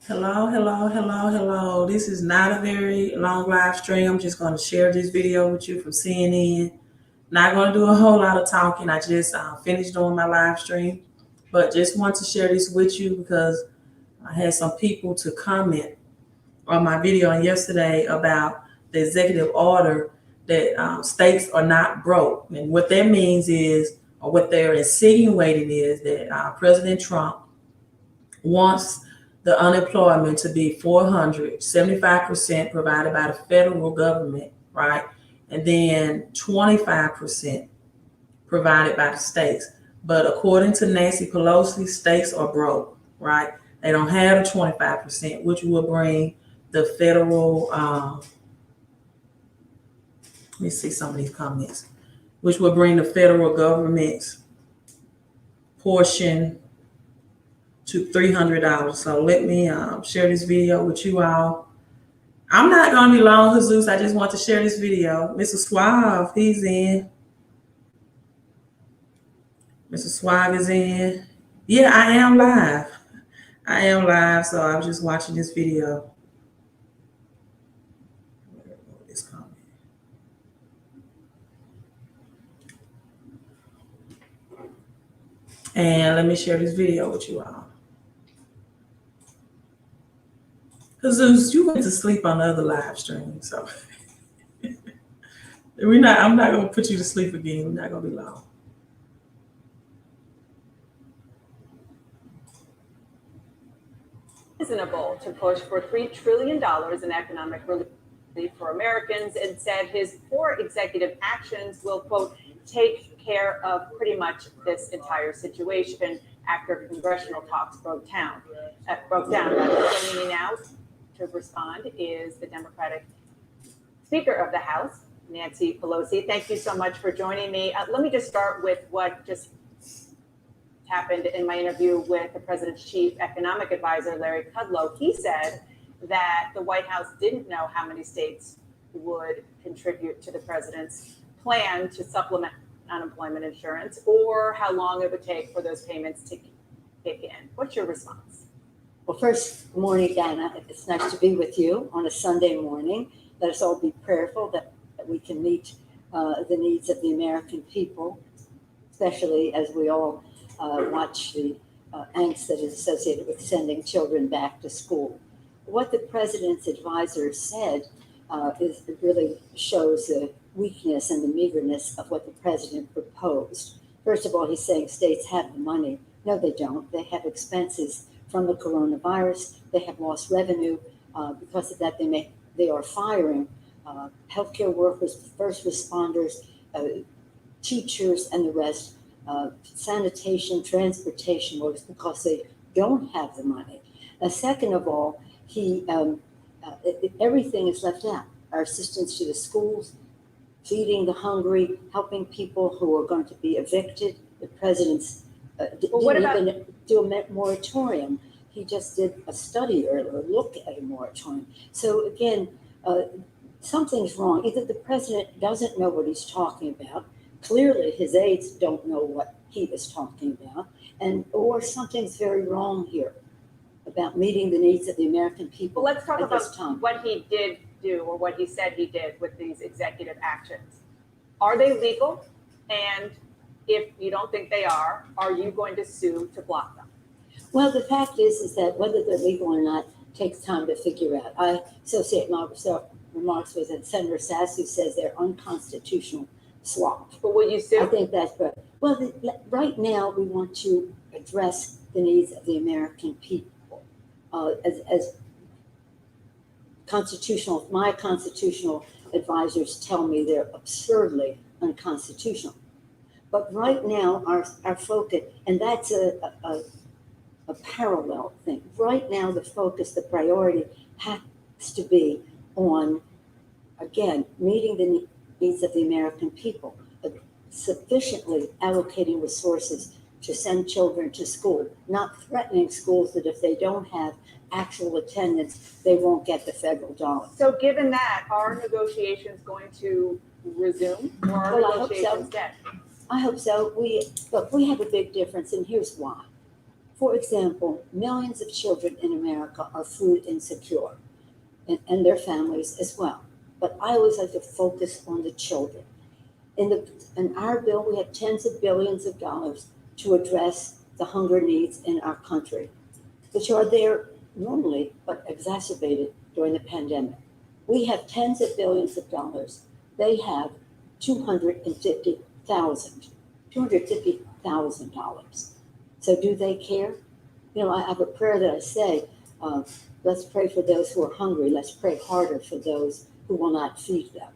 Hello, hello, hello, hello. This is not a very long live stream. I'm just going to share this video with you from CNN. Not going to do a whole lot of talking. I just finished doing my live stream, but just want to share this with you because I had some people to comment on my video yesterday about the executive order that states are not broke. And what that means is, or what they're insinuating is that President Trump wants the unemployment to be 475% provided by the federal government, right? And then 25% provided by the states. But according to Nancy Pelosi, states are broke, right? They don't have the 25%, which will bring the federal, let me see some of these comments, which will bring the federal government's portion to $300. So let me share this video with you all. I'm not going to be long, Jesus. I just want to share this video. Mr. Suave, he's in. Mr. Suave is in. Yeah, I am live. I am live, so I'm just watching this video. And let me share this video with you all. Jesus, you went to sleep on the other live stream, so I'm not going to put you to sleep again. We're not going to be long. Reasonable to push for $3 trillion in economic relief for Americans, and said his 4 executive actions will, quote, take care of pretty much this entire situation after congressional talks broke down. Joining me now to respond is the Democratic Speaker of the House, Nancy Pelosi. Thank you so much for joining me. Let me just start with what just happened in my interview with the president's chief economic advisor, Larry Kudlow. He said that the White House didn't know how many states would contribute to the president's plan to supplement unemployment insurance, or how long it would take for those payments to kick in. What's your response? Well, first, good morning, Dana. It's nice to be with you on a Sunday morning. Let us all be prayerful that we can meet the needs of the American people, especially as we all watch the angst that is associated with sending children back to school. What the president's advisor said it really shows the weakness and the meagerness of what the president proposed. First of all, he's saying states have the money. No, they don't. They have expenses from the coronavirus. They have lost revenue. Because of that, they are firing healthcare workers, first responders, teachers, and the rest. Sanitation, transportation workers, because they don't have the money. Second of all, everything is left out. Our assistance to the schools, feeding the hungry, helping people who are going to be evicted. The president's didn't even do a moratorium. He just did a study or a look at a moratorium. So again, something's wrong. Either the president doesn't know what he's talking about, clearly his aides don't know what he is talking about, or something's very wrong here about meeting the needs of the American people. Well, let's talk about what he did do, or what he said he did with these executive actions. Are they legal? And if you don't think they are you going to sue to block them? Well, the fact is that whether they're legal or not takes time to figure out. I associate my remarks with Senator Sass, who says they're unconstitutional swap. But will you sue? I think that's correct. Well, right now we want to address the needs of the American people. As my constitutional advisors tell me, they're absurdly unconstitutional. But right now, our focus, and that's a parallel thing. Right now, the focus, the priority has to be on, again, meeting the needs of the American people, sufficiently allocating resources to send children to school, not threatening schools that if they don't have actual attendance, they won't get the federal dollars. So given that, are negotiations going to resume, or are negotiations dead? I hope so. We have a big difference, and here's why. For example, millions of children in America are food insecure, and their families as well. But I always like to focus on the children. In our bill, we have tens of billions of dollars to address the hunger needs in our country, which are there normally but exacerbated during the pandemic. We have tens of billions of dollars. They have $250,000. So do they care? You know, I have a prayer that I say, let's pray for those who are hungry. Let's pray harder for those who will not feed them.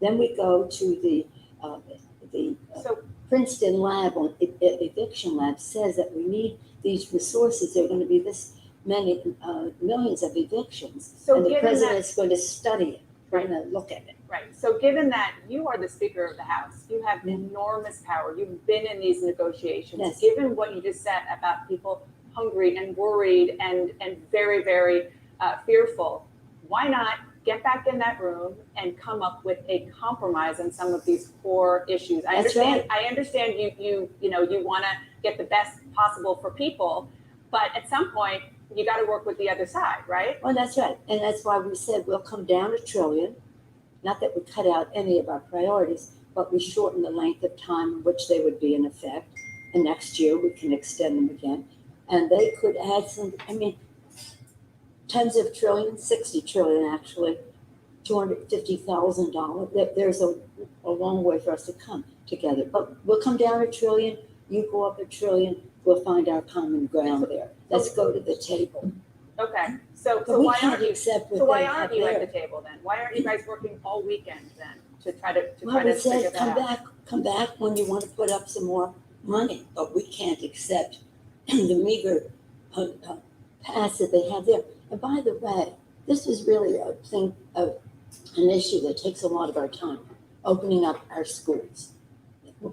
Then we go to the Princeton lab on eviction lab says that we need these resources. There are going to be this many millions of evictions, So and the given president's going to study it. Right. Going to look at it. Right. So given that you are the Speaker of the House, you have enormous power. You've been in these negotiations. Yes. Given what you just said about people hungry and worried and very, very fearful, why not get back in that room and come up with a compromise on some of these core issues? I That's understand. right. I understand you want to get the best possible for people, but at some point you got to work with the other side, right? Well, that's right. And that's why we said we'll come down $1 trillion. Not that we cut out any of our priorities, but we shorten the length of time in which they would be in effect. And next year we can extend them again. And they could add some, tens of trillions, 60 trillion actually, $250,000. There's a long way for us to come together. But we'll come down $1 trillion, you go up $1 trillion, we'll find our common ground there. Let's go to the table. Okay. So But we why can't aren't you? accept what So why they aren't have you there. at the table then? Why aren't you guys working all weekend then to try to Well, we figure said, that out? come back when you want to put up some more money, but we can't accept the meager pass that they have there. And by the way, this is really a thing of an issue that takes a lot of our time, opening up our schools.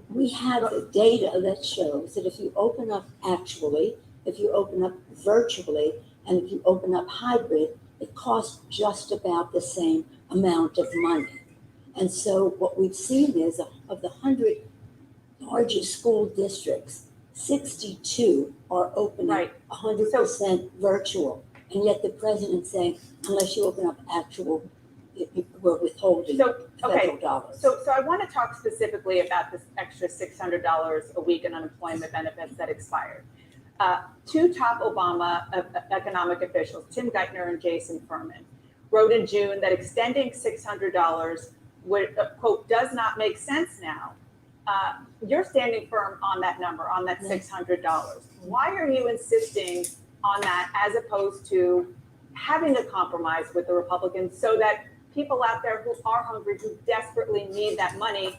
We have the data that shows that if you open up actually, if you open up virtually, and if you open up hybrid, it costs just about the same amount of money. And so what we've seen is of the 100 largest school districts, 62 are opening Right. 100% virtual. And yet the president's saying, unless you open up actual, we're withholding federal dollars. So I want to talk specifically about this extra $600 a week in unemployment benefits that expired. Two top Obama economic officials, Tim Geithner and Jason Furman, wrote in June that extending $600 would, quote, does not make sense now. You're standing firm on that number, on that $600. Why are you insisting on that as opposed to having a compromise with the Republicans so that people out there who are hungry, who desperately need that money,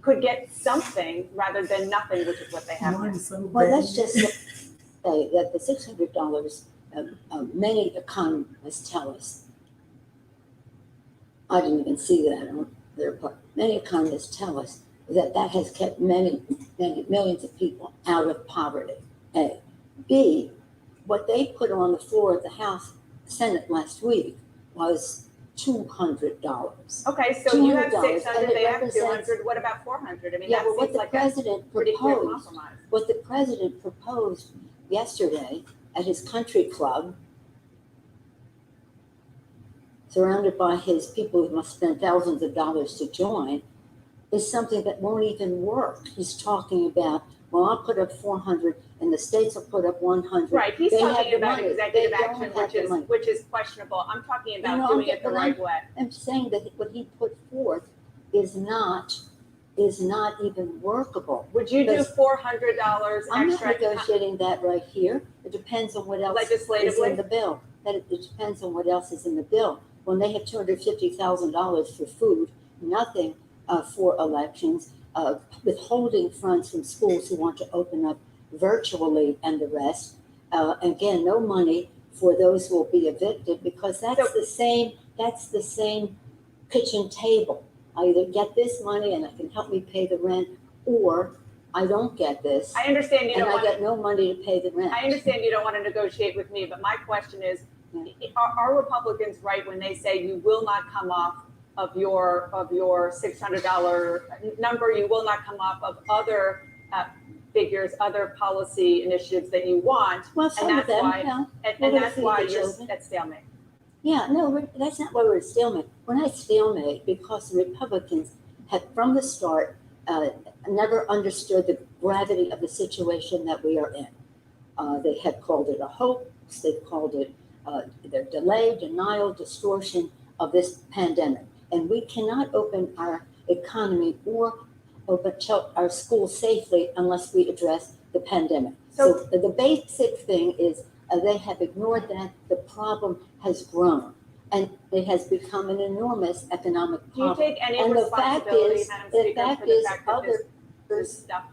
could get something rather than nothing, which is what they have now? Well, let's just say that the $600, many economists tell us, I didn't even see that on their part, many economists tell us that that has kept many millions of people out of poverty, A. B, what they put on the floor of the House Senate last week was $200. Okay, so you have $200, 600, and it they have represents- 200. What about 400? I mean, Yeah, that but what seems the like a president pretty clear proposed, compromise. what the president proposed yesterday at his country club, surrounded by his people who must spend thousands of dollars to join, is something that won't even work. He's talking about, well, I'll put up 400 and the states will put up 100. Right, he's They have talking the about money. executive They don't action, have the money. which is questionable. I'm talking about No, doing it the right way. I'm saying that what he put forth is not even workable. Would you do Because $400 I'm not extra negotiating that right here. It depends on what else is legislatively? in the bill. It depends on what else is in the bill. When they have $250,000 for food, nothing for elections, withholding funds from schools who want to open up virtually and the rest. Again, no money for those who will be evicted because that's the same kitchen table. I either get this money and it can help me pay the rent, or I don't get this I understand you and don't I want get no money to pay the rent. I understand you don't want to negotiate with me, but my question is, are Republicans right when they say you will not come off of your $600 number? You will not come off of other figures, other policy initiatives that you want. Well, some And of that's them, why, yeah. and that's why you're at stalemate. Yeah, no, that's not why we're at stalemate. We're not at stalemate because the Republicans had, from the start, never understood the gravity of the situation that we are in. They have called it a hoax. They've called it their delay, denial, distortion of this pandemic. And we cannot open our economy or open our schools safely unless we address the pandemic. So the basic thing is they have ignored that. The problem has grown, and it has become an enormous economic problem. Do you take any and responsibility, Madam Speaker, for the fact that this stuff?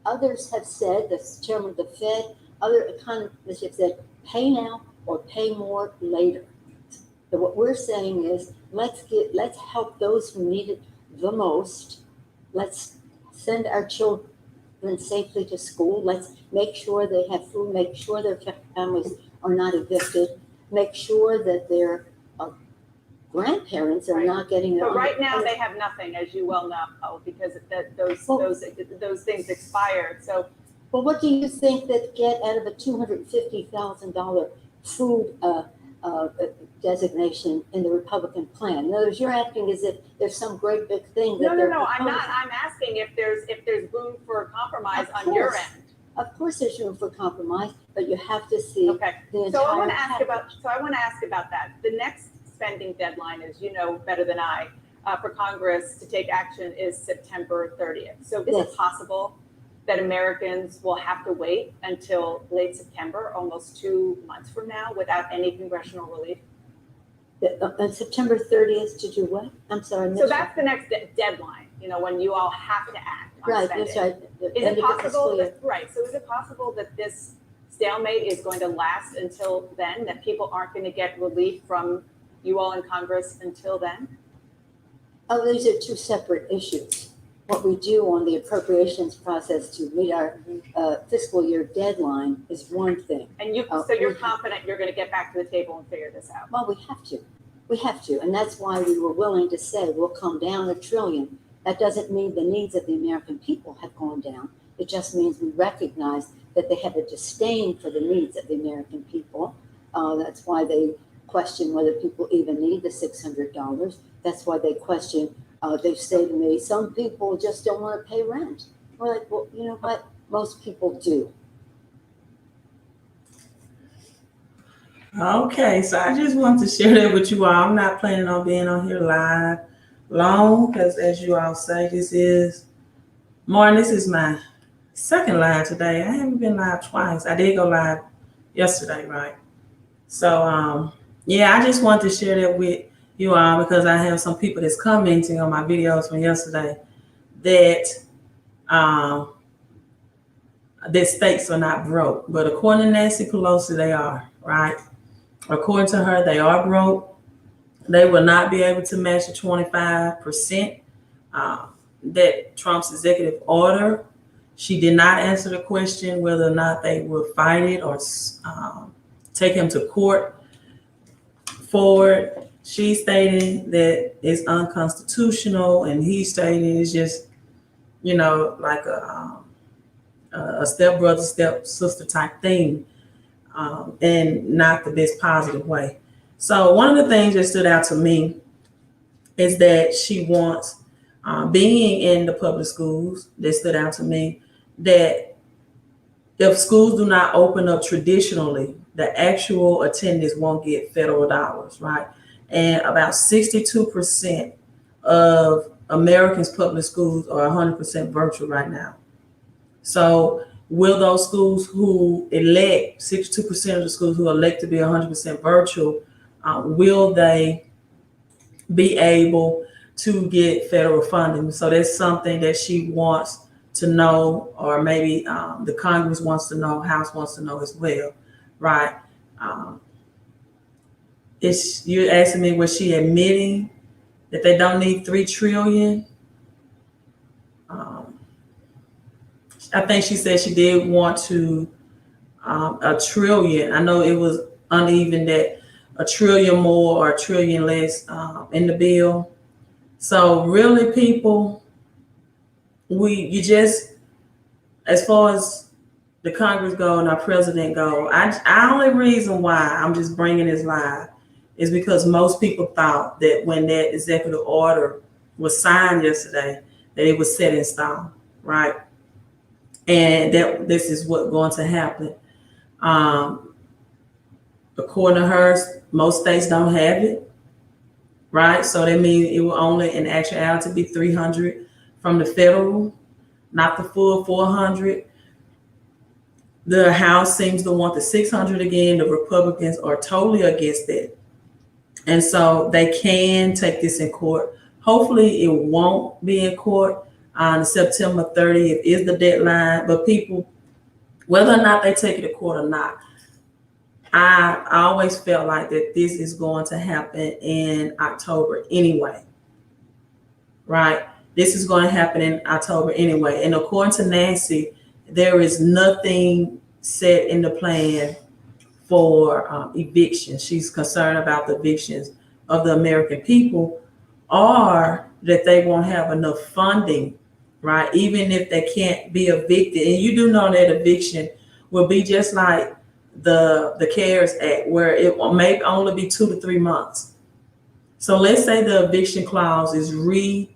Others have said, the chairman of the Fed, other economists have said, pay now or pay more later. So what we're saying is, let's help those who need it the most. Let's send our children safely to school. Let's make sure they have food, make sure their families are not evicted, make sure that their grandparents are not getting their But right now they have nothing, as you well know, because those things expired. So, well, what do you think that get out of a $250,000 food designation in the Republican plan? In other words, you're acting as if there's some great big thing. No, I'm not. I'm asking if there's room for compromise on your end. Of course, there's room for compromise, but you have to see okay. the entire So I want to ask about that. The next spending deadline, as you know better than I, for Congress to take action is September 30th. So is it possible that Americans will have to wait until late September, almost 2 months from now, without any congressional relief? On September 30th to do what? I'm sorry. So that's the next deadline, when you all have to act on spending. That's right. Is it possible so is it possible that this stalemate is going to last until then, that people aren't going to get relief from you all in Congress until then? Oh, these are two separate issues. What we do on the appropriations process to meet our fiscal year deadline is one thing. And so you're confident you're going to get back to the table and figure this out? Well, we have to. We have to. And that's why we were willing to say we'll come down $1 trillion. That doesn't mean the needs of the American people have gone down. It just means we recognize that they have a disdain for the needs of the American people. That's why they question whether people even need the $600. That's why they question. They say to me, some people just don't want to pay rent. We're like, well, you know what? Most people do. Okay, so I just want to share that with you all. I'm not planning on being on here live long because, as you all say, this is my second live today. I haven't been live twice. I did go live yesterday, right? So, yeah, I just want to share that with you all because I have some people that's commenting on my videos from yesterday that that states are not broke, but according to Nancy Pelosi, they are, right? According to her, they are broke. They will not be able to match the 25% that Trump's executive order. She did not answer the question whether or not they will fight it or take him to court for it. She stated that it's unconstitutional, and he stated it's just, like a stepbrother, stepsister type thing, and not the best positive way. So one of the things that stood out to me is that she wants, being in the public schools, that stood out to me, that if schools do not open up traditionally, the actual attendance won't get federal dollars, right? And about 62% of Americans' public schools are 100% virtual right now. So will those schools who elect, 62% of the schools who elect to be 100% virtual, will they be able to get federal funding? So that's something that she wants to know, or maybe the Congress wants to know, House wants to know as well, right? You're asking me, was she admitting that they don't need $3 trillion? I think she said she did want to $1 trillion. I know it was uneven that $1 trillion more or $1 trillion less in the bill. So really, people, you just as far as the Congress go and our president go, I only reason why I'm just bringing this live is because most people thought that when that executive order was signed yesterday, that it was set in stone, right? And that this is what's going to happen. According to her, most states don't have it, right? So that means it will only, in actuality, be 300 from the federal, not the full 400. The House seems to want the 600 again. The Republicans are totally against it. And so they can take this in court. Hopefully it won't be in court. On September 30th is the deadline. But people, whether or not they take it to court or not, I always felt like that this is going to happen in October anyway, right? This is going to happen in October anyway. And according to Nancy, there is nothing set in the plan for eviction. She's concerned about the evictions of the American people, or that they won't have enough funding, right? Even if they can't be evicted. And you do know that eviction will be just like the CARES Act, where it may only be 2 to 3 months. So let's say the eviction clause is reinstated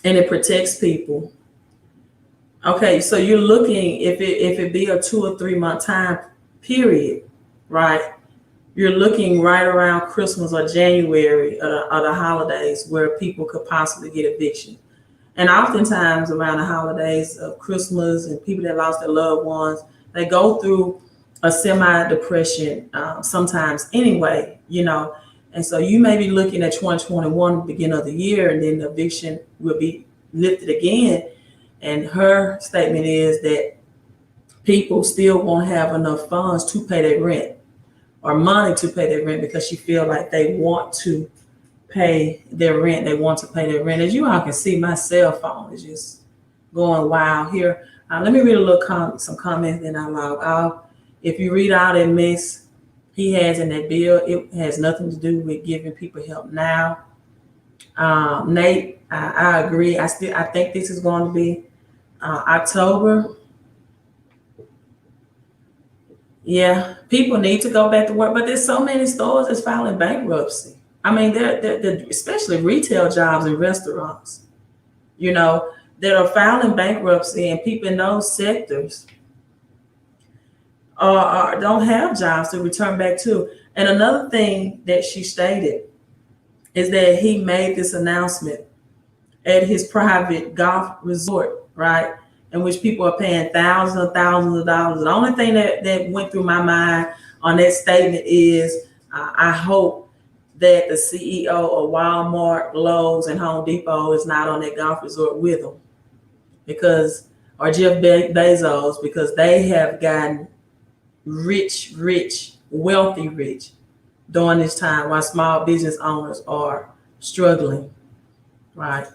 and it protects people. Okay, so you're looking, if it be a 2 or 3 month time period, right? You're looking right around Christmas or January or the holidays where people could possibly get eviction. And oftentimes around the holidays of Christmas and people that lost their loved ones, they go through a semi-depression sometimes anyway, you know. And so you may be looking at 2021, beginning of the year, and then the eviction will be lifted again. And her statement is that people still won't have enough funds to pay their rent or money to pay their rent because she feel like they want to pay their rent. They want to pay their rent. As you all can see, my cell phone is just going wild here. Let me read a little some comments, then I'll log off. If you read all that mess he has in that bill, it has nothing to do with giving people help now. Nate, I agree. I think this is going to be October. Yeah, people need to go back to work, but there's so many stores that's filing bankruptcy. I mean, they're especially retail jobs and restaurants, you know, that are filing bankruptcy, and people in those sectors don't have jobs to return back to. And another thing that she stated is that he made this announcement at his private golf resort, right, in which people are paying thousands and thousands of dollars. The only thing that went through my mind on that statement is I hope that the CEO of Walmart, Lowe's, and Home Depot is not on that golf resort with them, or Jeff Bezos, because they have gotten rich, wealthy rich during this time while small business owners are struggling, right?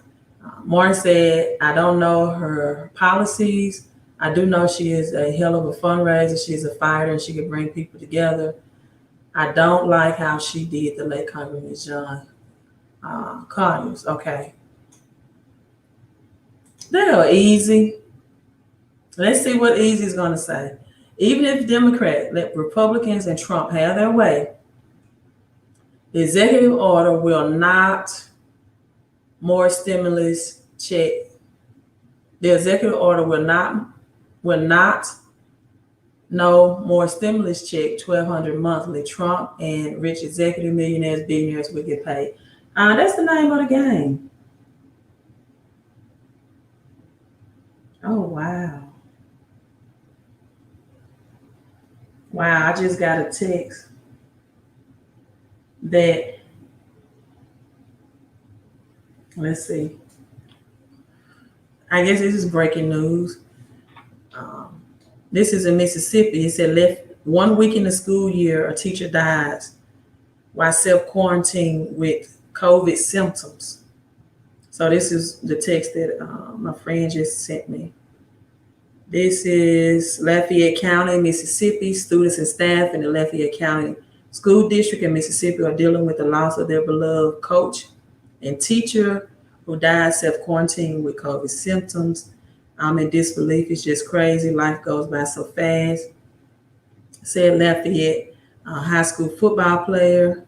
Martin said, I don't know her policies. I do know she is a hell of a fundraiser. She's a fighter and she can bring people together. I don't like how she did the late Congressman John Conyers. Okay. They're easy. Let's see what Easy is going to say. Even if Democrats let Republicans and Trump have their way, the executive order will not more stimulus check. The executive order will not no more stimulus check, $1,200 monthly. Trump and rich executive millionaires, billionaires will get paid. That's the name of the game. Oh, wow. Wow, I just got a text that, let's see. I guess this is breaking news. This is in Mississippi. It said, left 1 week in the school year, a teacher dies while self-quarantined with COVID symptoms. So this is the text that my friend just sent me. This is Lafayette County, Mississippi. Students and staff in the Lafayette County School District in Mississippi are dealing with the loss of their beloved coach and teacher who died self-quarantined with COVID symptoms. I'm in disbelief. It's just crazy. Life goes by so fast. Said Lafayette, high school football player,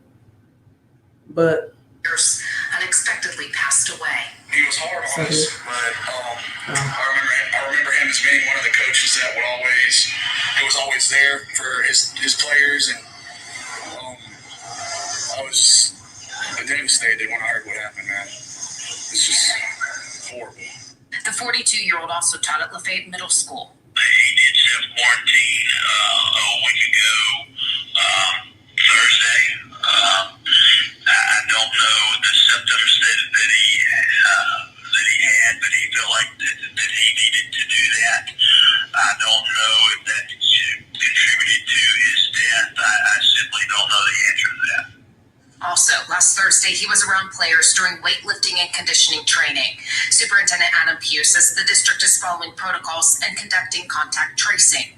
but unexpectedly passed away. He was hard on us, but I remember him as being one of the coaches that was always there for his players, and I was devastated when I heard what happened, man. It's just horrible. The 42-year-old also taught at Lafayette Middle School. He did self-quarantine a week ago, Thursday. I don't know the symptoms that he had, but he felt like that he needed to do that. I don't know if that contributed to his death. I simply don't know the answer to that. Also, last Thursday, he was around players during weightlifting and conditioning training. Superintendent Adam Pugh says the district is following protocols and conducting contact tracing.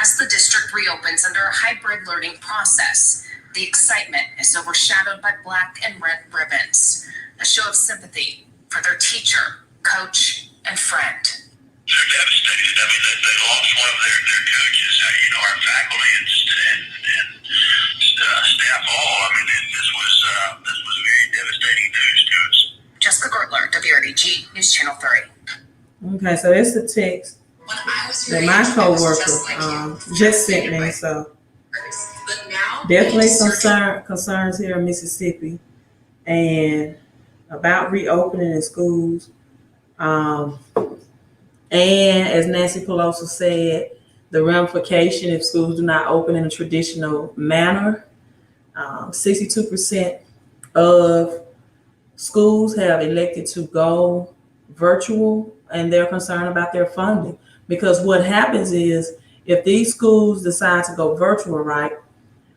As the district reopens under a hybrid learning process, the excitement is overshadowed by black and red ribbons, a show of sympathy for their teacher, coach, and friend. They're devastated. I mean, they lost one of their coaches, our faculty and staff all. I mean, this was very devastating news to us. Jessica Gertler, WRDG News Channel 3. okay, so that's the text that my coworker just sent me. So definitely some concerns here in Mississippi, and about reopening in schools. And as Nancy Pelosi said, the ramification if schools do not open in a traditional manner. 62% of schools have elected to go virtual, and they're concerned about their funding. Because what happens is, if these schools decide to go virtual, right,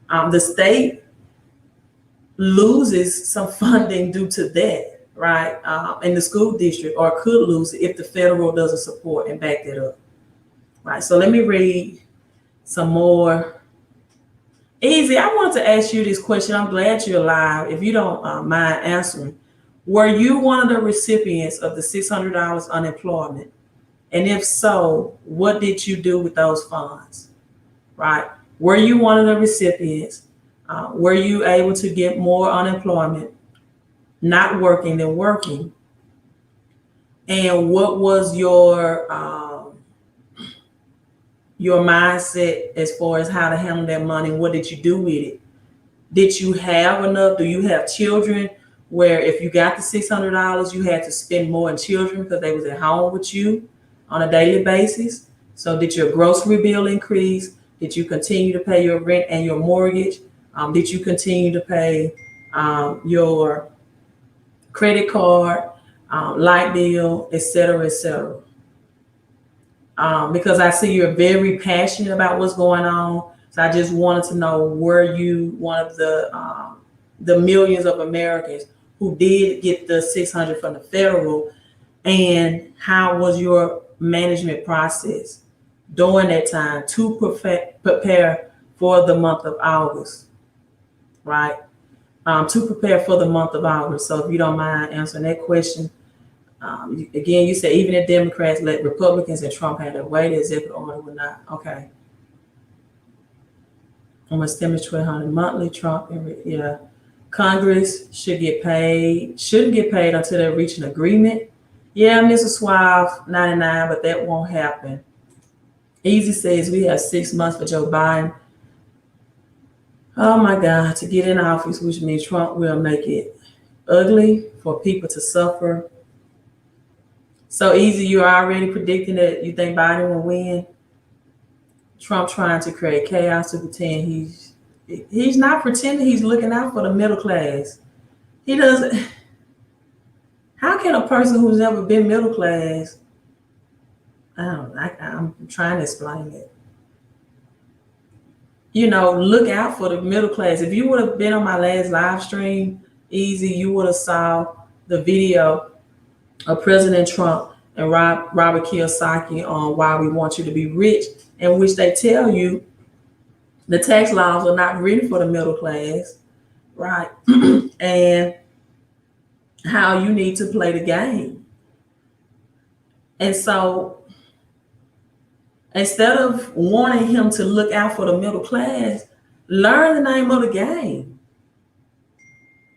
the state loses some funding due to that, right? And the school district, or could lose it if the federal doesn't support and back that up. Right, so let me read some more. Easy, I wanted to ask you this question. I'm glad you're alive. If you don't mind answering, were you one of the recipients of the $600 unemployment? And if so, what did you do with those funds? Right, were you one of the recipients? Were you able to get more unemployment, not working than working? And what was your mindset as far as how to handle that money? What did you do with it? Did you have enough? Do you have children where if you got the $600, you had to spend more on children because they was at home with you on a daily basis? So did your grocery bill increase? Did you continue to pay your rent and your mortgage? Did you continue to pay your credit card, light bill, et cetera, et cetera? Because I see you're very passionate about what's going on. So I just wanted to know, were you one of the millions of Americans who did get the $600 from the federal? And how was your management process during that time to prepare for the month of August, right? To prepare for the month of August. So if you don't mind answering that question. Again, you said even if Democrats let Republicans and Trump had their way, the executive order would not. Okay. Almost $1,200 monthly. Trump, yeah. Congress shouldn't get paid until they reach an agreement. Yeah, Mrs. Suave, 99, but that won't happen. Easy says we have 6 months for Joe Biden. Oh my God, to get in office, which means Trump will make it ugly for people to suffer. So Easy, you're already predicting that you think Biden will win. Trump trying to create chaos to pretend he's not pretending he's looking out for the middle class. He doesn't. How can a person who's never been middle class, I'm trying to explain it. Look out for the middle class. If you would have been on my last live stream, Easy, you would have saw the video of President Trump and Robert Kiyosaki on why we want you to be rich, in which they tell you the tax laws are not written for the middle class, right? And how you need to play the game. And so instead of wanting him to look out for the middle class, learn the name of the game.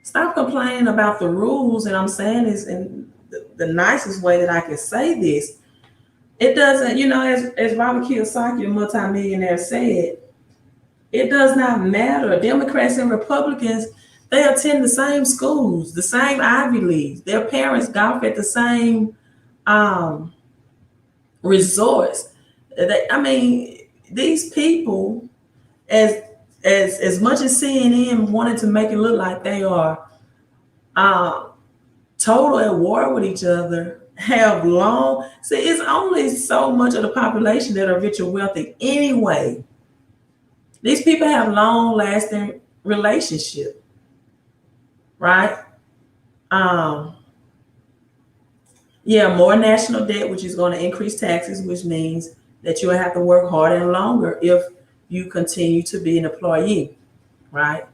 Stop complaining about the rules. And I'm saying this in the nicest way that I can say this. It doesn't, as Robert Kiyosaki, a multimillionaire, said, it does not matter. Democrats and Republicans, they attend the same schools, the same Ivy Leagues. Their parents golf at the same resorts. These people, as much as CNN wanted to make it look like they are total at war with each other, have long. See, it's only so much of the population that are rich or wealthy anyway. These people have long lasting relationship, right? Yeah, more national debt, which is going to increase taxes, which means that you'll have to work harder and longer if you continue to be an employee, right?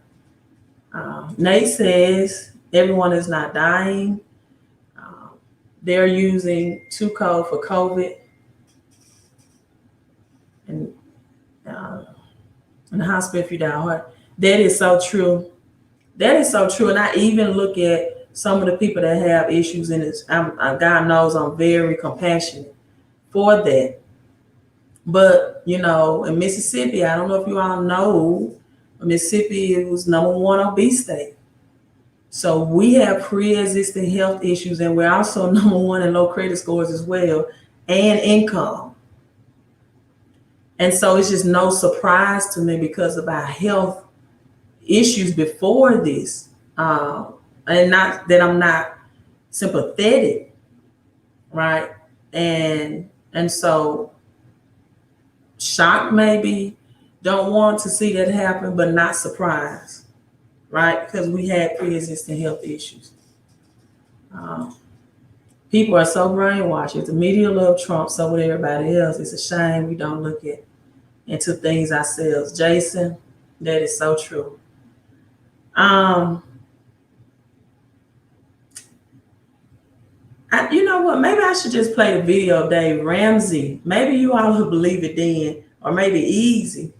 Nate says everyone is not dying. They're using too cold for COVID, and in the hospital if you die hard. That is so true. That is so true. And I even look at some of the people that have issues in this. God knows I'm very compassionate for that. But, in Mississippi, I don't know if you all know, Mississippi was #1 obese state. So we have pre-existing health issues, and we're also #1 in low credit scores as well, and income. And so it's just no surprise to me because of our health issues before this. And not that I'm not sympathetic, right? And so shocked maybe, don't want to see that happen, but not surprised, right? Because we had pre-existing health issues. People are so brainwashed. If the media love Trump, so would everybody else. It's a shame we don't look into things ourselves. Jason, that is so true. You know what? Maybe I should just play the video of Dave Ramsey. Maybe you all will believe it then, or maybe Easy,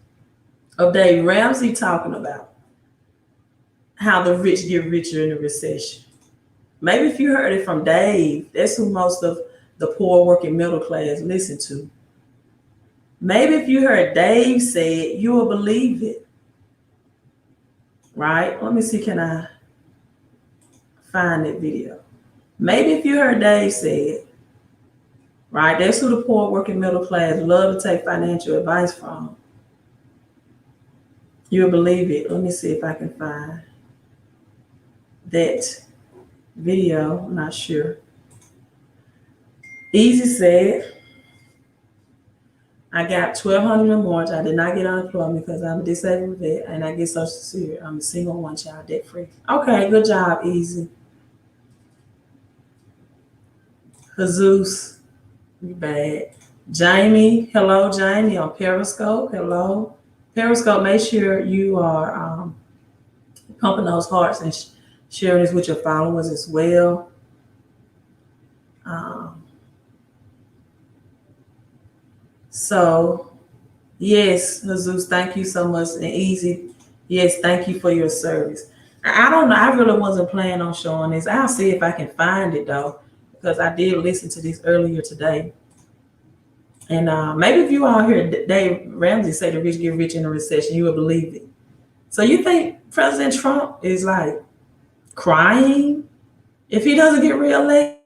of Dave Ramsey talking about how the rich get richer in the recession. Maybe if you heard it from Dave, that's who most of the poor working middle class listen to. Maybe if you heard Dave say it, you will believe it. Right? Let me see, can I find that video? Maybe if you heard Dave say it, right? That's who the poor working middle class love to take financial advice from. You'll believe it. Let me see if I can find that video. I'm not sure. Easy said, I got $1,200 in March. I did not get unemployment because I'm a disabled vet and I get Social Security. I'm a single one child, debt free. Okay, good job, Easy. Jesus, you bad. Jamie, hello, Jamie on Periscope. Hello. Periscope, make sure you are pumping those hearts and sharing this with your followers as well. So, yes, Jesus, thank you so much. And Easy, yes, thank you for your service. I don't know. I really wasn't planning on showing this. I'll see if I can find it though, because I did listen to this earlier today. And maybe if you all hear Dave Ramsey say the rich get rich in a recession, you will believe it. So you think President Trump is like crying if he doesn't get reelected?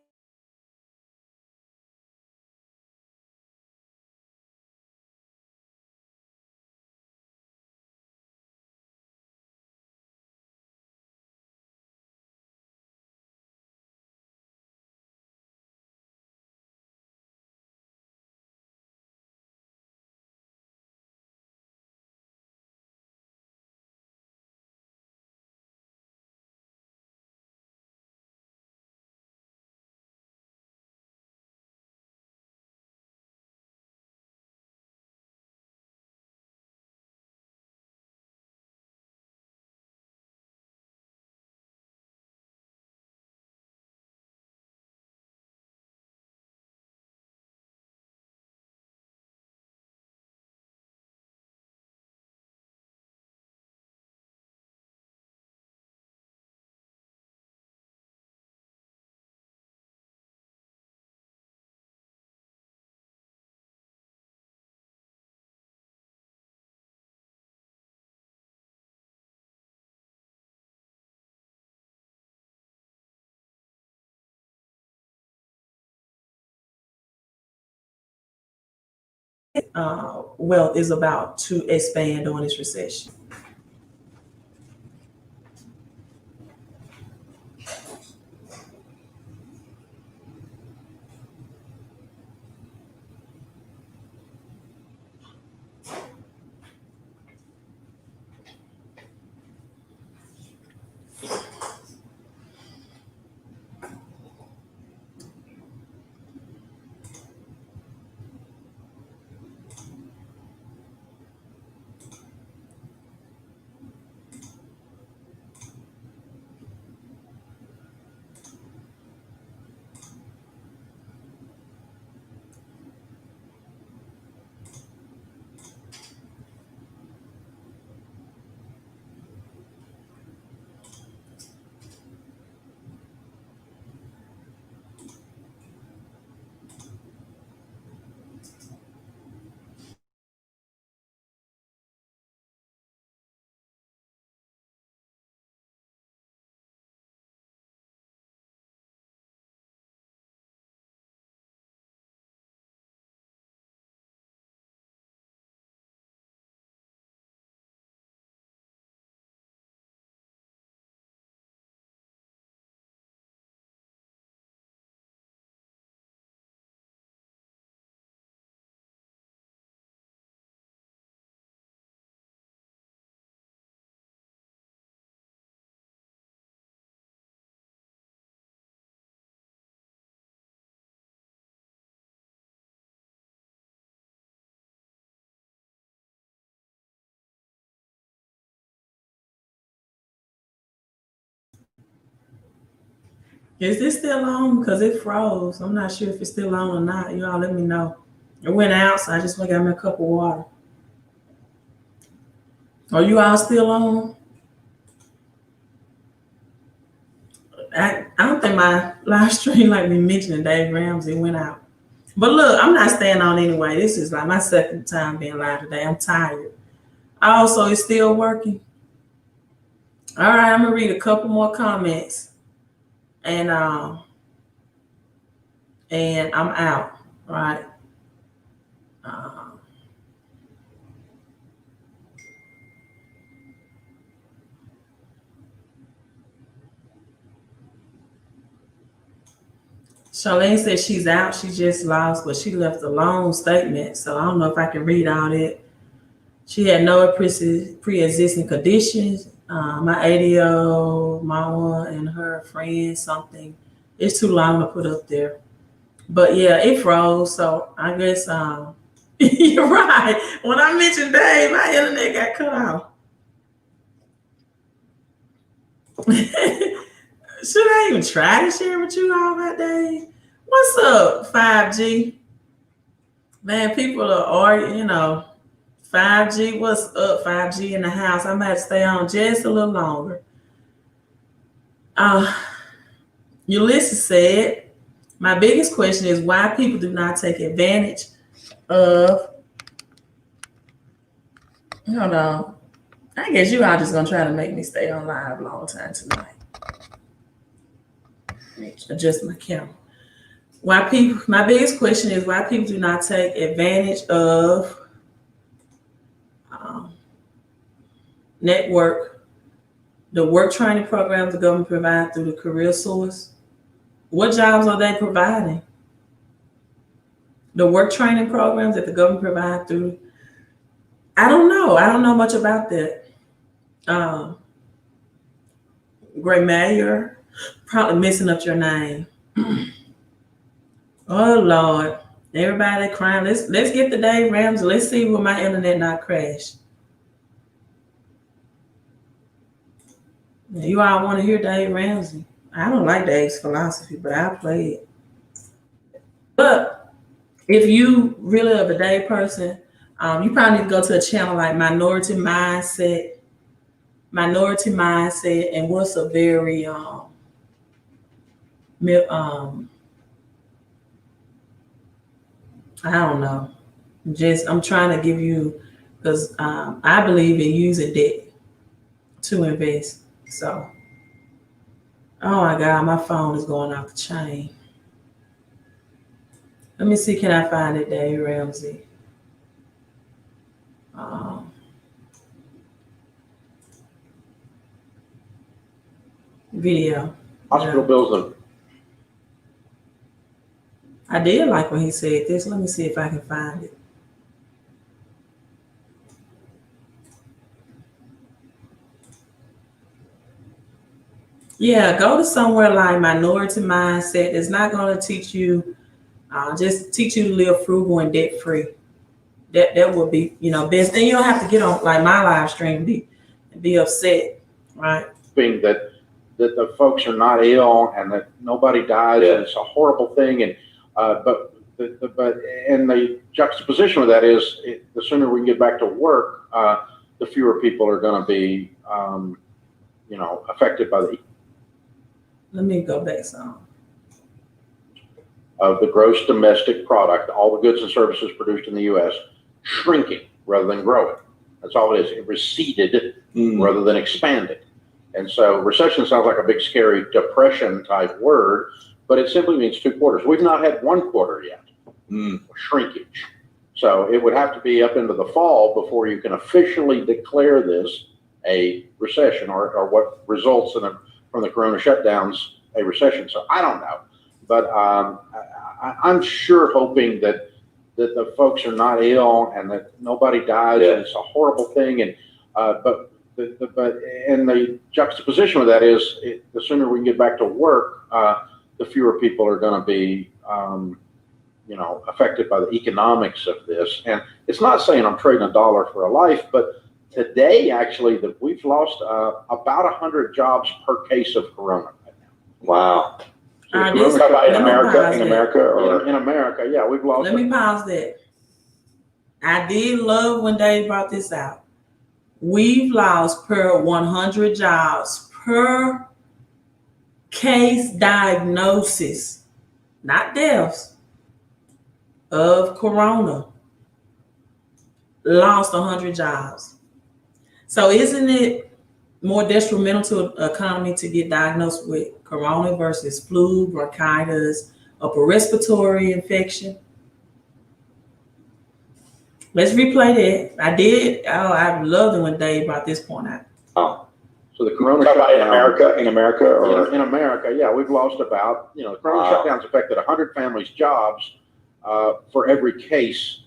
wealth is about to expand during this recession. Is this still on? Because it froze. I'm not sure if it's still on or not. You all let me know. It went out, so I just went and got me a cup of water. Are you all still on? I don't think my live stream, like we mentioned, Dave Ramsey went out. But look, I'm not staying on anyway. This is like my second time being live today. I'm tired. Also, it's still working. All right, I'm gonna read a couple more comments, and I'm out. Right. Charlene said she's out. She just lost, but she left a long statement. So I don't know if I can read all that. She had no pre-existing conditions. My 80-year-old mama and her friend, something. It's too long to put up there. But yeah, it froze. So I guess you're right. When I mentioned Dave, my internet got cut off. Should I even try to share with you all that day? What's up, 5G? Man, people are arguing, 5G, what's up, 5G in the house? I'm going to stay on just a little longer. Ulysses said, my biggest question is why people do not take advantage of, hold on. I guess you all just going to try to make me stay on live a long time tonight. Adjust my camera. My biggest question is why people do not take advantage of the work training programs the government provides through the career source. What jobs are they providing? The work training programs that the government provides through, I don't know. I don't know much about that. Gray Mayer, probably messing up your name. Oh Lord, everybody crying. Let's get the Dave Ramsey. Let's see will my internet not crash. You all want to hear Dave Ramsey? I don't like Dave's philosophy, but I play it. But if you really are the Dave person, you probably need to go to a channel like Minority Mindset, and what's a very I don't know. I'm trying to give you, because I believe in using debt to invest. So, oh my God, my phone is going off the chain. Let me see, can I find it, Dave Ramsey? video. Hospital bills. I did like when he said this. Let me see if I can find it. Yeah, go to somewhere like Minority Mindset. It's not going to teach you, just teach you to live frugal and debt free. That would be, best. Then you don't have to get on like my live stream and be upset, right? Being that the folks are not ill and that nobody dies, and it's a horrible thing. And but the juxtaposition of that is the sooner we can get back to work, the fewer people are going to be, affected by the. Let me go back some. Of the gross domestic product, all the goods and services produced in the U.S. shrinking rather than growing. That's all it is. It receded rather than expanded. And so recession sounds like a big, scary depression type word, but it simply means 2 quarters. We've not had 1 quarter yet. Shrinkage. So it would have to be up into the fall before you can officially declare this a recession, or what results from the corona shutdowns a recession. So I don't know, but I'm sure hoping that the folks are not ill and that nobody dies, and it's a horrible thing. And but the juxtaposition of that is the sooner we can get back to work, the fewer people are going to be affected by the economics of this. And it's not saying I'm trading a dollar for a life, but today actually that we've lost about 100 jobs per case of corona right now. Wow. So in America, in America, yeah, we've lost. Let me pause that. I did love when Dave brought this out. We've lost per 100 jobs per case diagnosis, not deaths, of corona. Lost 100 jobs. So isn't it more detrimental to the economy to get diagnosed with corona versus flu, bronchitis, upper respiratory infection? Let's replay that. I loved it when Dave brought this point out. Oh, so the corona shutdown in America, in America, yeah, we've lost about, the corona shutdowns affected 100 families' jobs for every case,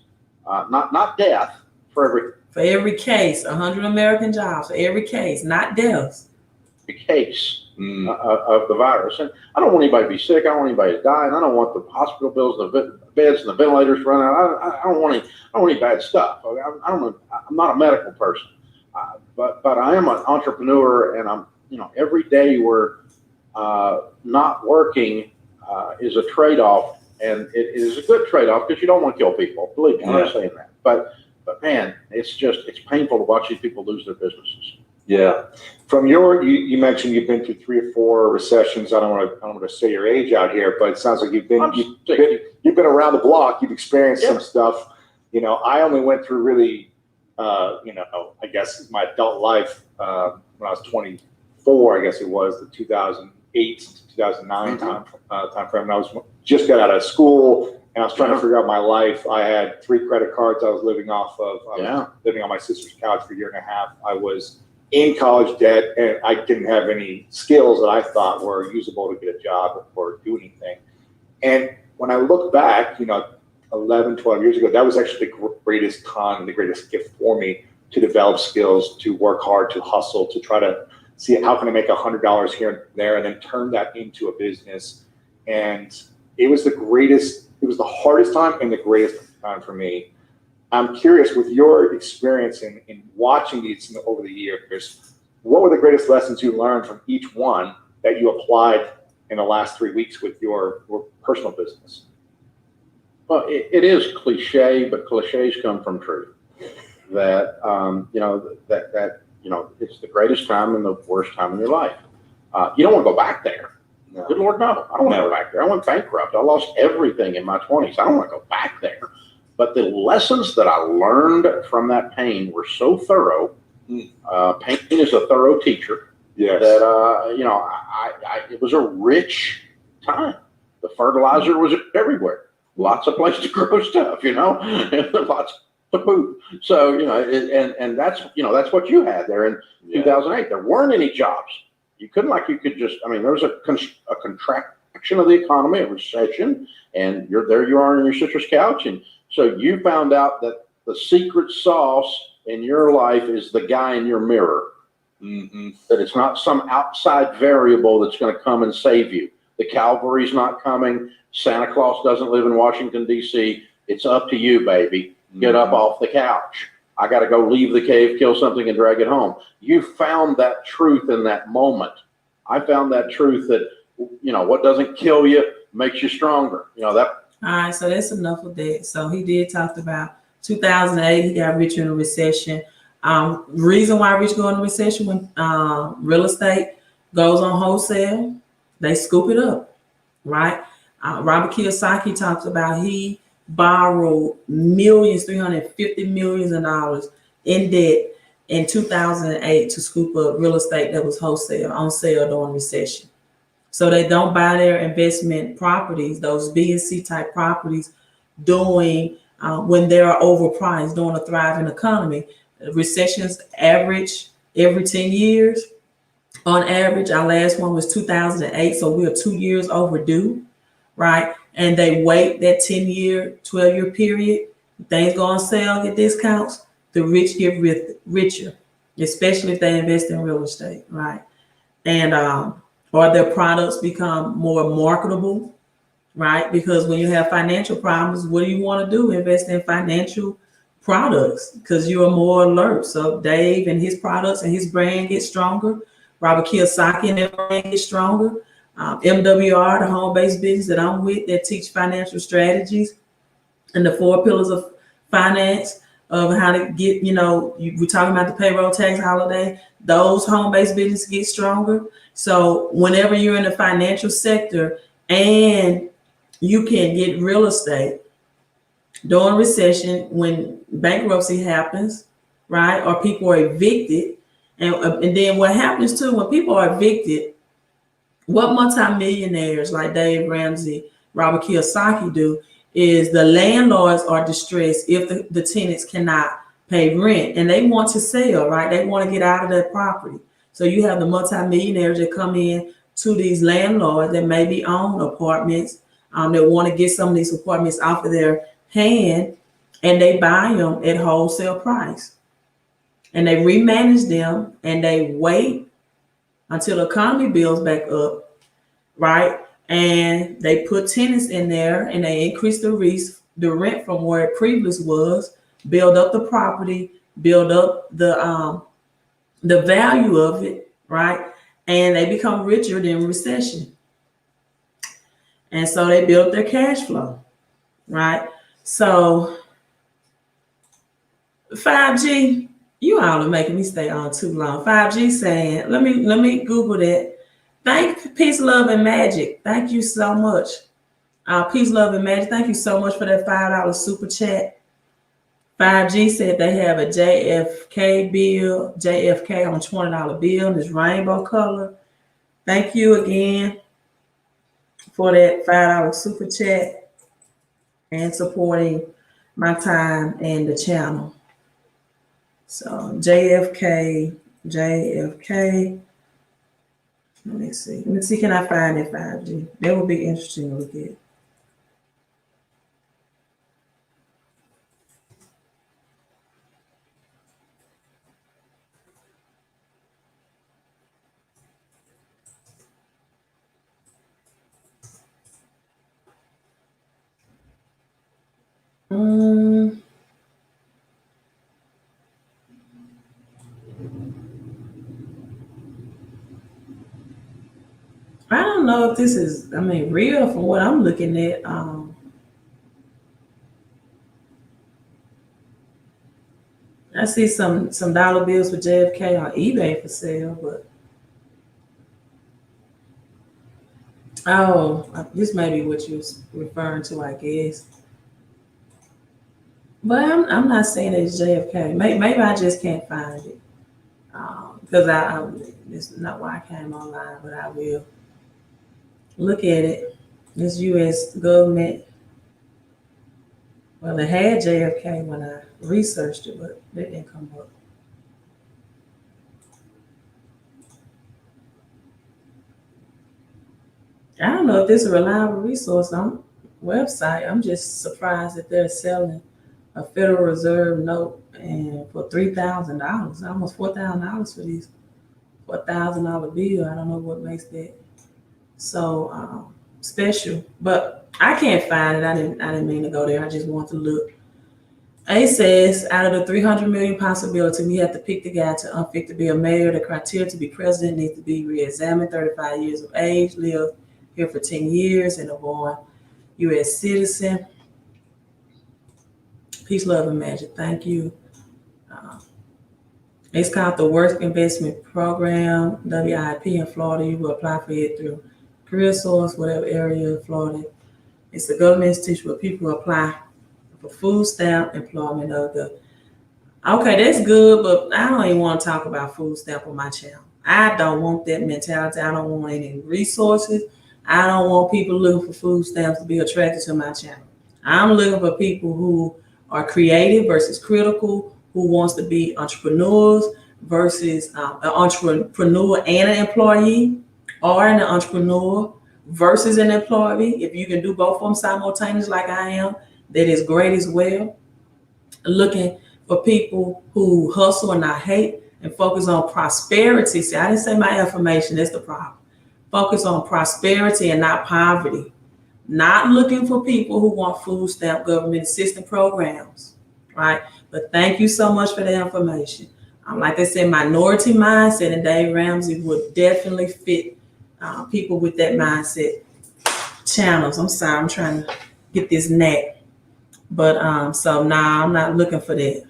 not death, for every case, 100 American jobs for every case, not deaths. Case of the virus. And I don't want anybody to be sick. I don't want anybody to die. And I don't want the hospital bills, the beds, and the ventilators run out. I don't want any bad stuff. I'm not a medical person, but I am an entrepreneur, and I'm every day we're not working is a trade-off, and it is a good trade-off because you don't want to kill people. Believe me, I'm not saying that. But man, it's painful to watch these people lose their businesses. Yeah. From you mentioned you've been through 3 or 4 recessions. I don't want to say your age out here, but it sounds like you've been around the block. You've experienced some stuff. I only went through really, I guess my adult life when I was 24. I guess it was the 2008 to 2009 time frame. And I was just got out of school. And I was trying to figure out my life. I had 3 credit cards I was living off of. I was living on my sister's couch for a year and a half. I was in college debt, and I didn't have any skills that I thought were usable to get a job or do anything. And when I look back, 11, 12 years ago, that was actually the greatest time, the greatest gift for me to develop skills, to work hard, to hustle, to try to see how can I make $100 here and there, and then turn that into a business. And it was the hardest time and the greatest time for me. I'm curious, with your experience in watching these over the years, what were the greatest lessons you learned from each one that you applied in the last 3 weeks with your personal business? Well, it is cliche, but cliches come from truth. That it's the greatest time and the worst time in your life. You don't want to go back there. No. Good Lord, no. I don't want to go back there. I went bankrupt. I lost everything in my 20s. I don't want to go back there. But the lessons that I learned from that pain were so thorough. Pain is a thorough teacher. Yes. That it was a rich time. The fertilizer was everywhere. Lots of places to grow stuff. Lots to boot. So, and that's what you had there in 2008. There weren't any jobs. You couldn't there was a contraction of the economy, a recession, and there you are on your citrus couch. And so you found out that the secret sauce in your life is the guy in your mirror. Mm-hmm. That it's not some outside variable that's going to come and save you. The cavalry's not coming. Santa Claus doesn't live in Washington, D.C. It's up to you, baby. Get up off the couch. I got to go leave the cave, kill something, and drag it home. You found that truth in that moment. I found that truth that, what doesn't kill you makes you stronger. All right, so that's enough of that. So he did talk about 2008, he got rich in a recession. Reason why rich go in a recession when real estate goes on wholesale, they scoop it up, right? Robert Kiyosaki talks about he borrowed $350 million in debt in 2008 to scoop up real estate that was on sale during recession. So they don't buy their investment properties, those B and C type properties, when they're overpriced, during a thriving economy. Recessions average every 10 years. On average, our last one was 2008, so we're 2 years overdue, right? And they wait that 10-year, 12-year period. Things go on sale, get discounts. The rich get richer, especially if they invest in real estate, right? And or their products become more marketable, right? Because when you have financial problems, what do you want to do? Invest in financial products because you are more alert. So Dave and his products and his brand get stronger. Robert Kiyosaki and their brand get stronger. MWR, the home-based business that I'm with, that teach financial strategies and the 4 pillars of finance of how to get, we're talking about the payroll tax holiday. Those home-based businesses get stronger. So whenever you're in the financial sector and you can get real estate during recession, when bankruptcy happens, right? Or people are evicted. And then what happens too, when people are evicted, what multimillionaires like Dave Ramsey, Robert Kiyosaki do is the landlords are distressed if the tenants cannot pay rent and they want to sell, right? They want to get out of their property. So you have the multimillionaires that come in to these landlords that maybe own apartments, that want to get some of these apartments off of their hand, and they buy them at wholesale price. And they remanage them and they wait until the economy builds back up, right? And they put tenants in there and they increase the rent from where it previously was, build up the property, build up the value of it, right? And they become richer than recession. And so they build their cash flow, right? So 5G, you all are making me stay on too long. 5G saying, let me Google that. Peace, love, and magic. Thank you so much. Peace, love, and magic. Thank you so much for that $5 super chat. 5G said they have a JFK on $20 bill in this rainbow color. Thank you again for that $5 super chat and supporting my time and the channel. So JFK. Let me see, can I find that 5G? That would be interesting to look at. I don't know if this is, real from what I'm looking at. I see some dollar bills with JFK on eBay for sale, but this may be what you're referring to, I guess. But I'm not saying it's JFK. Maybe I just can't find it because this is not why I came online, but I will look at it. This U.S. government Well, it had JFK when I researched it, but that didn't come up. I don't know if this is a reliable resource on website. I'm just surprised that they're selling a Federal Reserve note and for $3,000, almost $4,000 for these $4,000 bill. I don't know what makes that so special, but I can't find it. I didn't mean to go there. I just want to look. It says out of the 300 million possibility, we have to pick the guy to unfit to be a mayor. The criteria to be president needs to be re-examined. 35 years of age, live here for 10 years, and a born U.S. citizen. Peace, love, and magic. Thank you. It's called the Work Investment Program, WIP in Florida. You will apply for it through Career Source, whatever area of Florida. It's the government institution where people apply for food stamp employment of the. Okay, that's good, but I don't even want to talk about food stamp on my channel. I don't want that mentality. I don't want any resources. I don't want people looking for food stamps to be attracted to my channel. I'm looking for people who are creative versus critical, who wants to be entrepreneurs versus an entrepreneur and an employee, or an entrepreneur versus an employee. If you can do both of them simultaneously like I am, that is great as well. Looking for people who hustle and not hate and focus on prosperity. See, I didn't say my affirmation, that's the problem. Focus on prosperity and not poverty. Not looking for people who want food stamp government assistance programs, right? But thank you so much for the information. Like I said, minority mindset, and Dave Ramsey would definitely fit people with that mindset channels. I'm sorry, I'm trying to get this knack. But so nah, I'm not looking for that.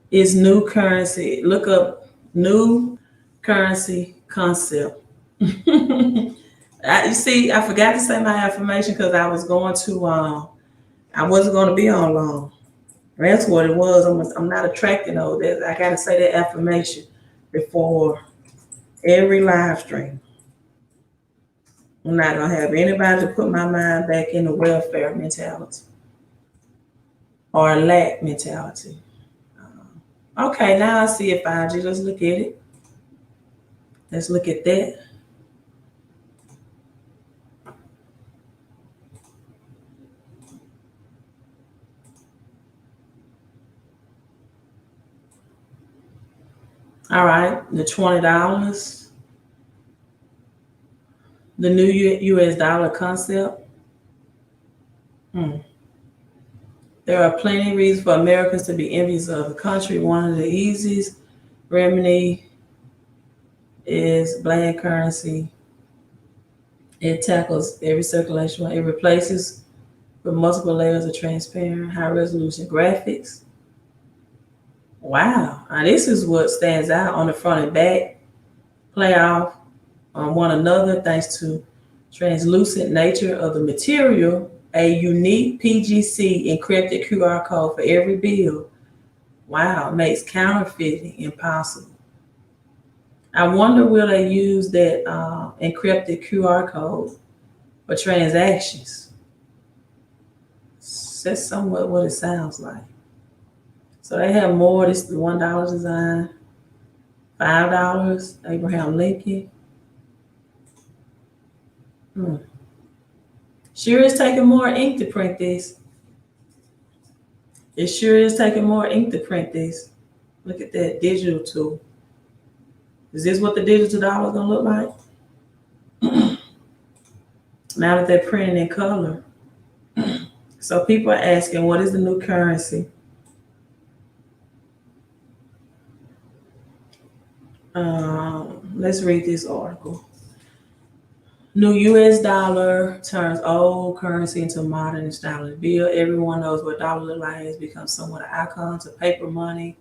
It's new currency. Look up new currency concept. You see, I forgot to say my affirmation because I was going to, I wasn't going to be on long. That's what it was. I'm not attracting though. I got to say that affirmation before every live stream. I'm not going to have anybody to put my mind back in the welfare mentality or lack mentality. Okay, now I see it, 5G. Let's look at it. Let's look at that. All right, the $20. The new US dollar concept. There are plenty of reasons for Americans to be envious of the country. One of the easiest remedy is bland currency. It tackles every circulation. It replaces with multiple layers of transparent, high resolution graphics. Wow, now this is what stands out on the front and back. Play off on one another thanks to translucent nature of the material. A unique PGC encrypted QR code for every bill. Wow, makes counterfeiting impossible. I wonder will they use that encrypted QR code for transactions? That's somewhat what it sounds like. So they have more. This is the $1 design, $5, Abraham Lincoln. Sure is taking more ink to print this. It sure is taking more ink to print this. Look at that digital tool. Is this what the digital dollar is gonna look like? Now that they're printing in color. So people are asking, what is the new currency? Let's read this article. New US dollar turns old currency into modern and stylish bill. Everyone knows what dollar looks like. It's become somewhat an icon to paper money.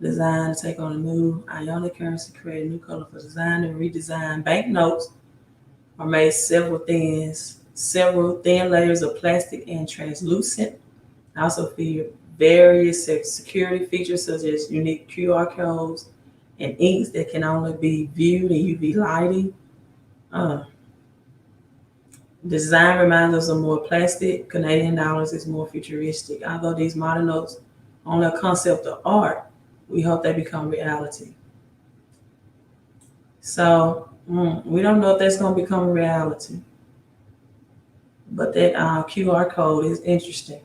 Designed to take on a new ionic currency, create a new color for design and redesign. Banknotes are made several thin layers of plastic and translucent. Also feature various security features such as unique QR codes and inks that can only be viewed in UV lighting. Design reminds us of more plastic. Canadian dollars is more futuristic. Although these modern notes only a concept of art, we hope they become reality. So we don't know if that's going to become reality. But that QR code is interesting.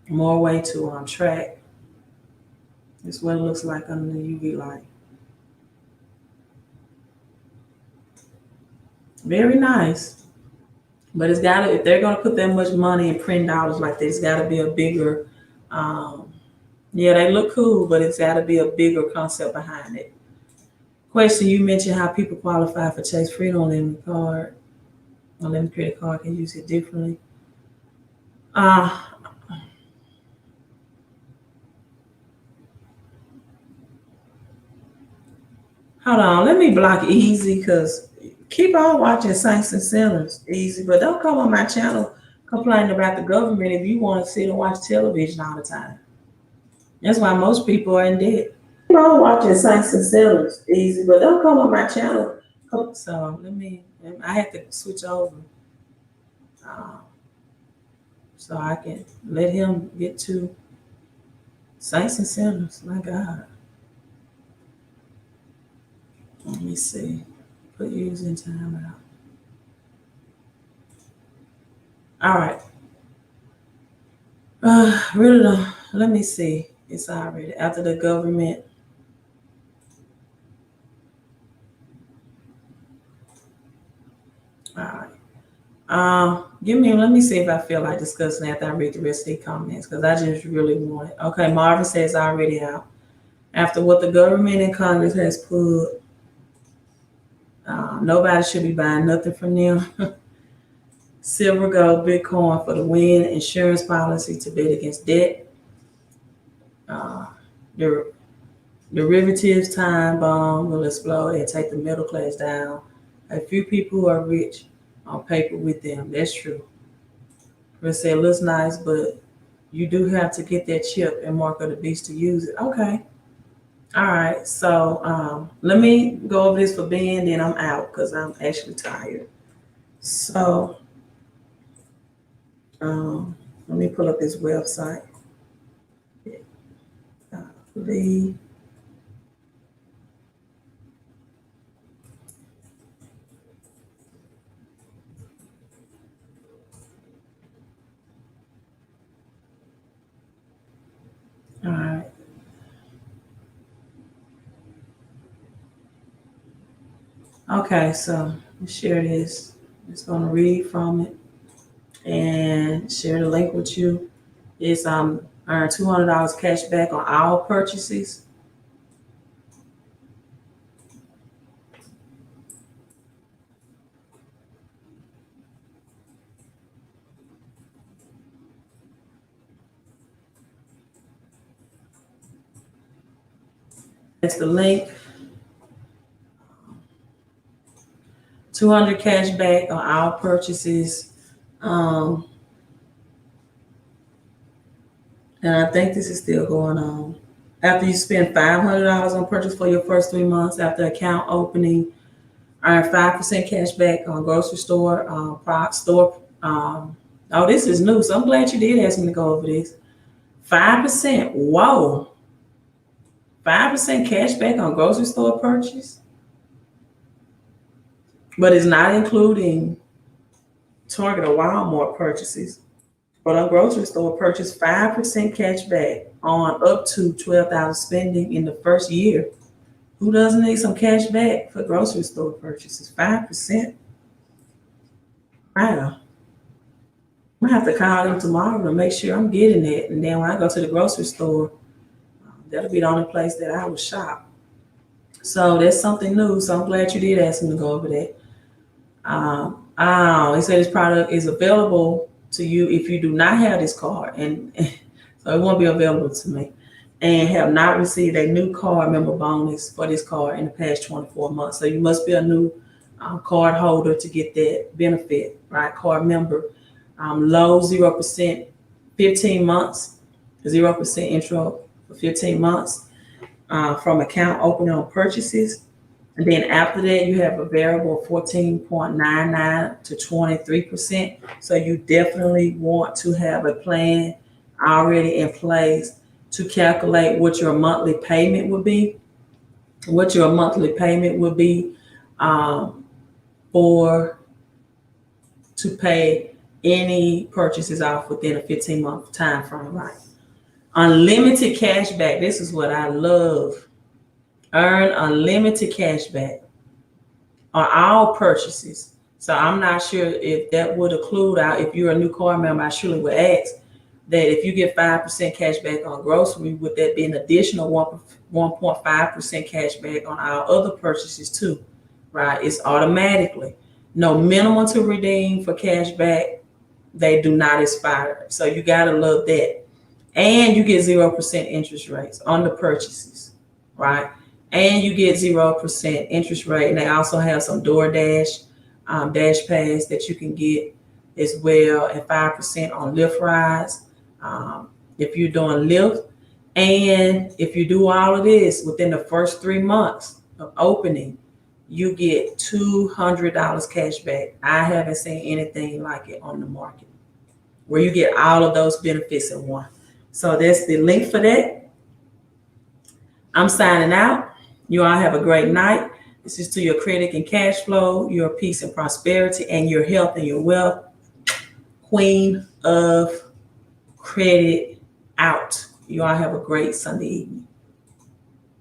More way to track. This is what it looks like under the UV light. Very nice. But it's got to, if they're going to put that much money in print dollars like this, it's got to be a bigger, yeah, they look cool, but it's got to be a bigger concept behind it. Question, you mentioned how people qualify for Chase Freedom Unlimited card. Unlimited credit card can use it differently. Hold on, let me block Easy because keep on watching Saints and Sinners, Easy, but don't come on my channel complaining about the government if you want to sit and watch television all the time. That's why most people are in debt. Keep on watching Saints and Sinners, Easy, but don't come on my channel. So I have to switch over so I can let him get to Saints and Sinners. My God. Let me see. Put using time out. All right. Really don't. Let me see. It's already after the government. All right. Let me see if I feel like discussing after I read the rest of the comments because I just really want it. Okay, Marvin says already out. After what the government and Congress has put, nobody should be buying nothing from them. Silver, gold, Bitcoin for the win, insurance policy to bet against debt. Derivatives, time bomb will explode and take the middle class down. A few people who are rich on paper with them. That's true. Chris said, looks nice, but you do have to get that chip and mark of the beast to use it. Okay. All right. So let me go over this for Ben, then I'm out because I'm actually tired. So let me pull up this website. All right. Okay, so share this. I'm just gonna read from it and share the link with you. It's earn $200 cash back on all purchases. That's the link. 200 cash back on all purchases. And I think this is still going on. After you spend $500 on purchase for your first 3 months after account opening, earn 5% cash back on grocery store, oh, this is new. So I'm glad you did ask me to go over this. 5%. Whoa. 5% cash back on grocery store purchase. But it's not including Target or Walmart purchases. But on grocery store purchase, 5% cash back on up to $12,000 spending in the first year. Who doesn't need some cash back for grocery store purchases? 5%. Wow. I'm gonna have to call them tomorrow to make sure I'm getting it. And then when I go to the grocery store, that'll be the only place that I will shop. So that's something new. So I'm glad you did ask me to go over that. They said this product is available to you if you do not have this card, and so it won't be available to me, and have not received a new card member bonus for this card in the past 24 months. So you must be a new card holder to get that benefit, right? Card member, low 0%, 15 months, 0% intro for 15 months from account opening on purchases. And then after that, you have a variable of 14.99 to 23%. So you definitely want to have a plan already in place to calculate what your monthly payment would be. What your monthly payment would be for to pay any purchases off within a 15-month time frame, right? Unlimited cash back. This is what I love. Earn unlimited cash back on all purchases. So I'm not sure if that would include if you're a new car member, I surely would ask that if you get 5% cash back on grocery, would that be an additional 1.5% cash back on our other purchases too, right? It's automatically. No minimum to redeem for cash back. They do not expire. So you got to love that. And you get 0% interest rates on the purchases, right? And you get 0% interest rate. And they also have some DoorDash, Dash Pass that you can get as well, and 5% on Lyft rides if you're doing Lyft. And if you do all of this within the first 3 months of opening, you get $200 cash back. I haven't seen anything like it on the market where you get all of those benefits in one. So that's the link for that. I'm signing out. You all have a great night. This is to your credit and cash flow, your peace and prosperity, and your health and your wealth. Queen of Credit out. You all have a great Sunday evening.